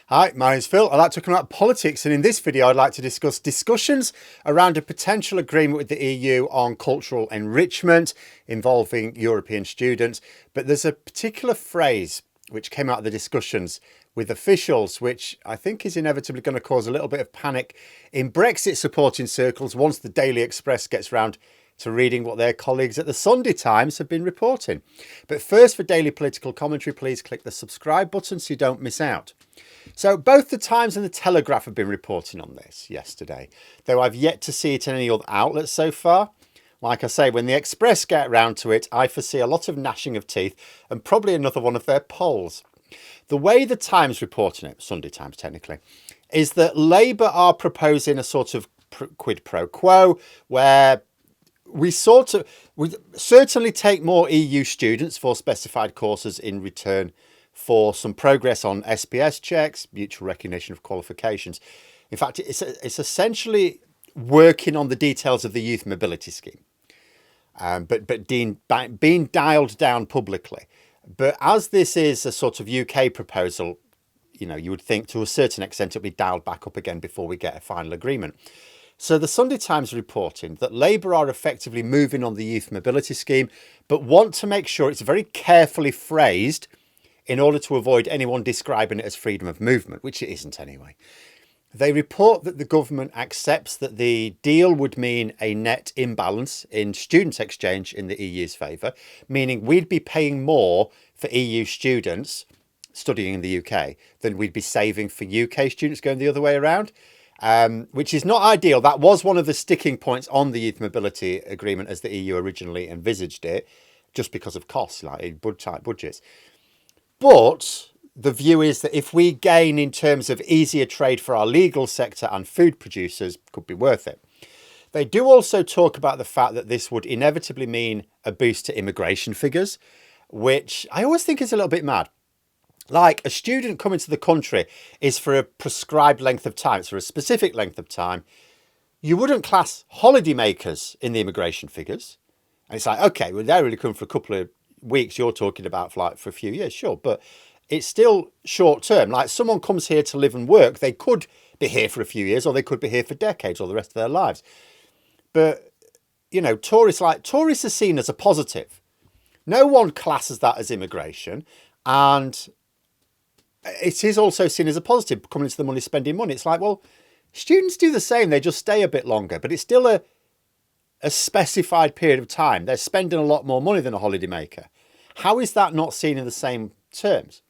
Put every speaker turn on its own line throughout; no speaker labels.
Hi, my name's Phil. I'd like to come about politics, and in this video I'd like to discuss discussions around a potential agreement with the EU on cultural enrichment involving European students. But there's a particular phrase which came out of the discussions with officials, which I think is inevitably going to cause a little bit of panic in Brexit supporting circles once the Daily Express gets round to reading what their colleagues at the Sunday Times have been reporting. But first, for daily political commentary, please click the subscribe button so you don't miss out. So both the Times and the Telegraph have been reporting on this yesterday, though I've yet to see it in any other outlets so far. Like I say, when the Express get round to it, I foresee a lot of gnashing of teeth and probably another one of their polls. The way the Times reporting it, Sunday Times technically, is that Labour are proposing a sort of quid pro quo where we certainly take more EU students for specified courses in return for some progress on SPS checks, mutual recognition of qualifications. In fact, it's essentially working on the details of the youth mobility scheme, but being dialed down publicly. But as this is a sort of UK proposal, you would think to a certain extent it'll be dialed back up again before we get a final agreement. So the Sunday Times reporting that Labour are effectively moving on the youth mobility scheme, but want to make sure it's very carefully phrased in order to avoid anyone describing it as freedom of movement, which it isn't anyway. They report that the government accepts that the deal would mean a net imbalance in student exchange in the EU's favour, meaning we'd be paying more for EU students studying in the UK than we'd be saving for UK students going the other way around. Which is not ideal. That was one of the sticking points on the youth mobility agreement as the EU originally envisaged it, just because of costs, like tight budgets. But the view is that if we gain in terms of easier trade for our legal sector and food producers, could be worth it. They do also talk about the fact that this would inevitably mean a boost to immigration figures, which I always think is a little bit mad. Like, a student coming to the country is for a prescribed length of time. It's for a specific length of time. You wouldn't class holidaymakers in the immigration figures. And it's like, okay, well, they're really coming for a couple of weeks. You're talking about for a few years, sure. But it's still short term. Like, someone comes here to live and work. They could be here for a few years, or they could be here for decades or the rest of their lives. But, tourists are seen as a positive. No one classes that as immigration. And it is also seen as a positive, coming into the money, spending money. It's like, well, students do the same. They just stay a bit longer, but it's still a specified period of time. They're spending a lot more money than a holidaymaker. How is that not seen in the same terms?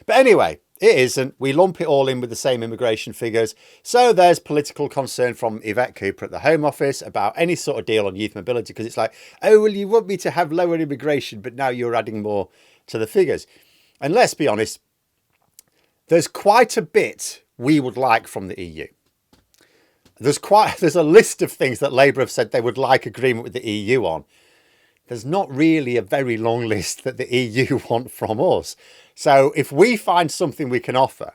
But anyway, it isn't. We lump it all in with the same immigration figures. So there's political concern from Yvette Cooper at the Home Office about any sort of deal on youth mobility, because it's like, oh, well, you want me to have lower immigration, but now you're adding more to the figures. And let's be honest, there's quite a bit we would like from the EU. There's a list of things that Labour have said they would like agreement with the EU on. There's not really a very long list that the EU want from us. So if we find something we can offer,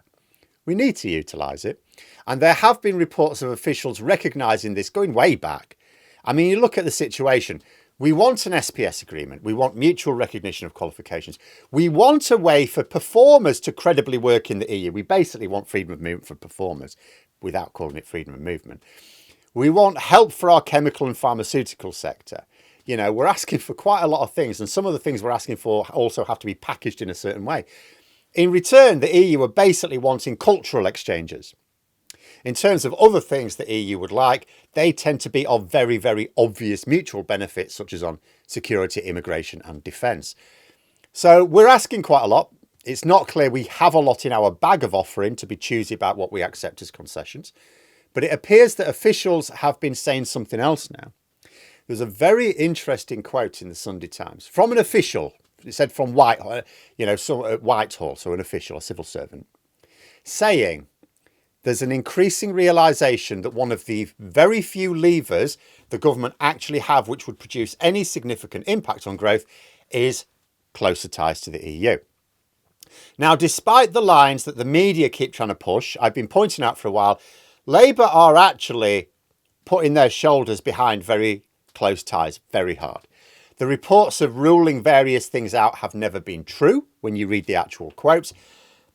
we need to utilise it. And there have been reports of officials recognising this going way back. I mean, you look at the situation. We want an SPS agreement. We want mutual recognition of qualifications. We want a way for performers to credibly work in the EU. We basically want freedom of movement for performers without calling it freedom of movement. We want help for our chemical and pharmaceutical sector. We're asking for quite a lot of things, and some of the things we're asking for also have to be packaged in a certain way. In return, the EU are basically wanting cultural exchanges. In terms of other things the EU would like, they tend to be of very, very obvious mutual benefits, such as on security, immigration and defence. So we're asking quite a lot. It's not clear we have a lot in our bag of offering to be choosy about what we accept as concessions. But it appears that officials have been saying something else now. There's a very interesting quote in the Sunday Times from an official. It said from Whitehall, Whitehall, so an official, a civil servant, saying, there's an increasing realisation that one of the very few levers the government actually have which would produce any significant impact on growth is closer ties to the EU. Now, despite the lines that the media keep trying to push, I've been pointing out for a while, Labour are actually putting their shoulders behind very close ties very hard. The reports of ruling various things out have never been true when you read the actual quotes.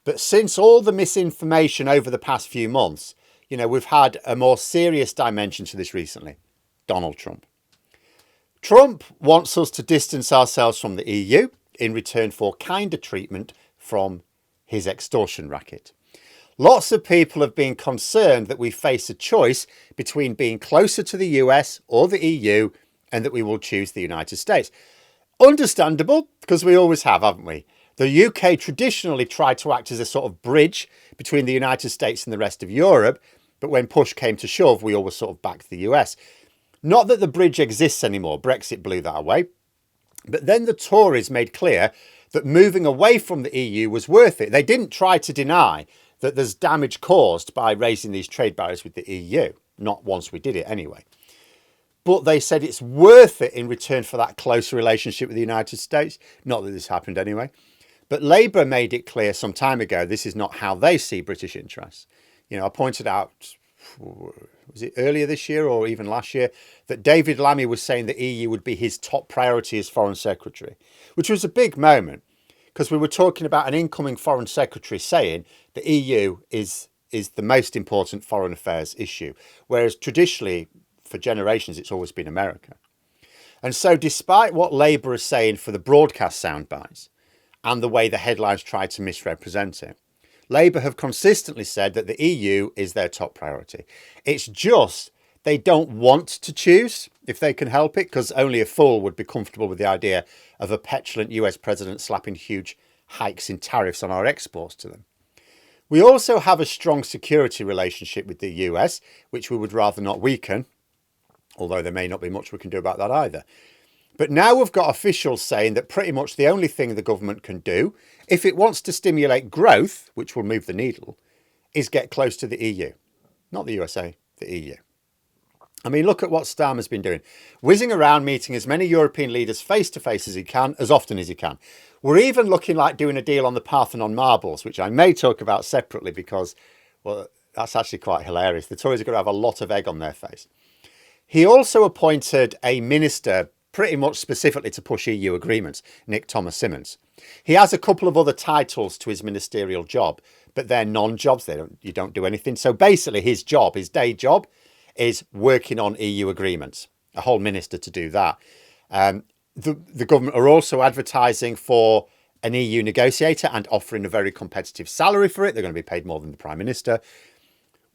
But since all the misinformation over the past few months, we've had a more serious dimension to this recently. Donald Trump. Trump wants us to distance ourselves from the EU in return for kinder treatment from his extortion racket. Lots of people have been concerned that we face a choice between being closer to the US or the EU and that we will choose the United States. Understandable, because we always have, haven't we? The UK traditionally tried to act as a sort of bridge between the United States and the rest of Europe, but when push came to shove, we always sort of backed the US. Not that the bridge exists anymore, Brexit blew that away, but then the Tories made clear that moving away from the EU was worth it. They didn't try to deny that there's damage caused by raising these trade barriers with the EU, not once we did it anyway. But they said it's worth it in return for that closer relationship with the United States. Not that this happened anyway. But Labour made it clear some time ago this is not how they see British interests. I pointed out, was it earlier this year or even last year, that David Lammy was saying the EU would be his top priority as Foreign Secretary, which was a big moment because we were talking about an incoming Foreign Secretary saying the EU is the most important foreign affairs issue, whereas traditionally, for generations, it's always been America. And so despite what Labour is saying for the broadcast soundbites and the way the headlines try to misrepresent it, Labour have consistently said that the EU is their top priority. It's just they don't want to choose if they can help it, because only a fool would be comfortable with the idea of a petulant US president slapping huge hikes in tariffs on our exports to them. We also have a strong security relationship with the US, which we would rather not weaken, although there may not be much we can do about that either. But now we've got officials saying that pretty much the only thing the government can do, if it wants to stimulate growth, which will move the needle, is get close to the EU. Not the USA, the EU. I mean, look at what Starmer's been doing. Whizzing around meeting as many European leaders face-to-face as he can, as often as he can. We're even looking like doing a deal on the Parthenon marbles, which I may talk about separately because, well, that's actually quite hilarious. The Tories are going to have a lot of egg on their face. He also appointed a minister pretty much specifically to push EU agreements, Nick Thomas-Symonds. He has a couple of other titles to his ministerial job, but they're non-jobs. You don't do anything. So basically his job, his day job, is working on EU agreements. A whole minister to do that. The government are also advertising for an EU negotiator and offering a very competitive salary for it. They're going to be paid more than the Prime Minister.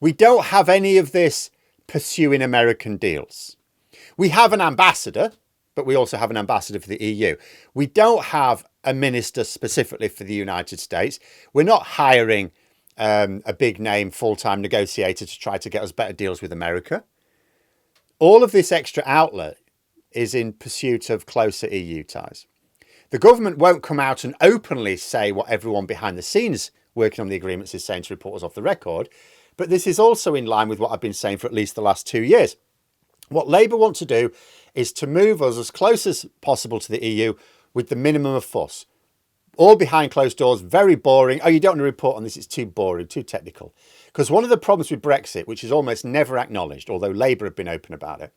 We don't have any of this pursuing American deals. We have an ambassador, but we also have an ambassador for the EU. We don't have a minister specifically for the United States. We're not hiring a big name full-time negotiator to try to get us better deals with America. All of this extra outlet is in pursuit of closer EU ties. The government won't come out and openly say what everyone behind the scenes working on the agreements is saying to reporters off the record, but this is also in line with what I've been saying for at least the last 2 years. What Labour want to do is to move us as close as possible to the EU with the minimum of fuss. All behind closed doors, very boring. Oh, you don't want to report on this, it's too boring, too technical. Because one of the problems with Brexit, which is almost never acknowledged, although Labour have been open about it,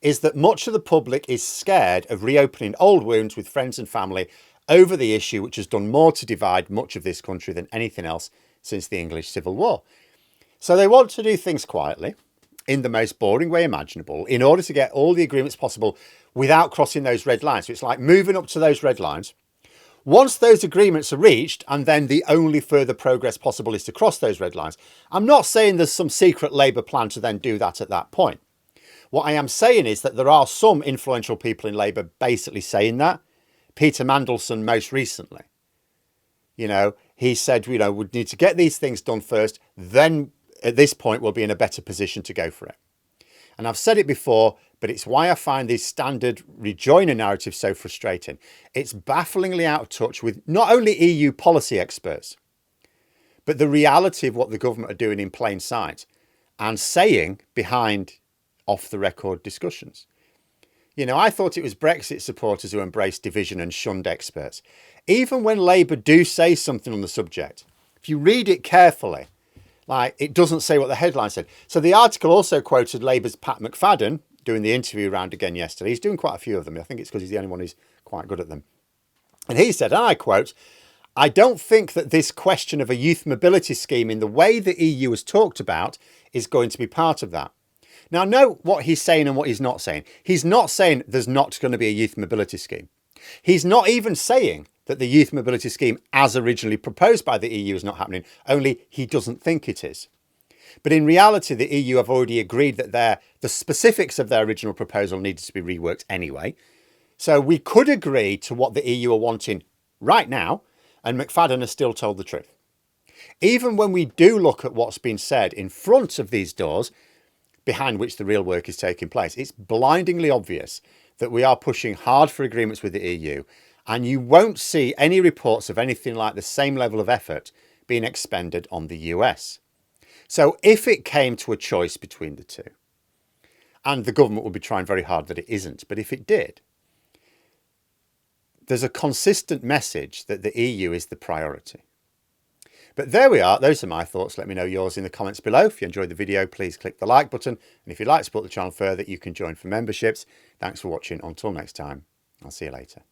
is that much of the public is scared of reopening old wounds with friends and family over the issue which has done more to divide much of this country than anything else since the English Civil War. So they want to do things quietly, in the most boring way imaginable, in order to get all the agreements possible without crossing those red lines. So it's like moving up to those red lines. Once those agreements are reached, and then the only further progress possible is to cross those red lines. I'm not saying there's some secret Labour plan to then do that at that point. What I am saying is that there are some influential people in Labour basically saying that. Peter Mandelson most recently. He said, we need to get these things done first, then at this point we'll be in a better position to go for it. And I've said it before, but it's why I find these standard rejoiner narratives so frustrating. It's bafflingly out of touch with not only EU policy experts, but the reality of what the government are doing in plain sight and saying behind off-the-record discussions. I thought it was Brexit supporters who embraced division and shunned experts. Even when Labour do say something on the subject, if you read it carefully, it doesn't say what the headline said. So the article also quoted Labour's Pat McFadden doing the interview round again yesterday. He's doing quite a few of them. I think it's because he's the only one who's quite good at them. And he said, and I quote, I don't think that this question of a youth mobility scheme in the way the EU has talked about is going to be part of that. Now, note what he's saying and what he's not saying. He's not saying there's not going to be a youth mobility scheme. He's not even saying that the youth mobility scheme as originally proposed by the EU is not happening, only he doesn't think it is. But in reality, the EU have already agreed that the specifics of their original proposal needed to be reworked anyway. So we could agree to what the EU are wanting right now, and McFadden has still told the truth. Even when we do look at what's been said in front of these doors, behind which the real work is taking place, it's blindingly obvious that we are pushing hard for agreements with the EU, and you won't see any reports of anything like the same level of effort being expended on the US. So if it came to a choice between the two, and the government would be trying very hard that it isn't, but if it did, there's a consistent message that the EU is the priority. But there we are. Those are my thoughts. Let me know yours in the comments below. If you enjoyed the video, please click the like button. And if you'd like to support the channel further, you can join for memberships. Thanks for watching. Until next time, I'll see you later.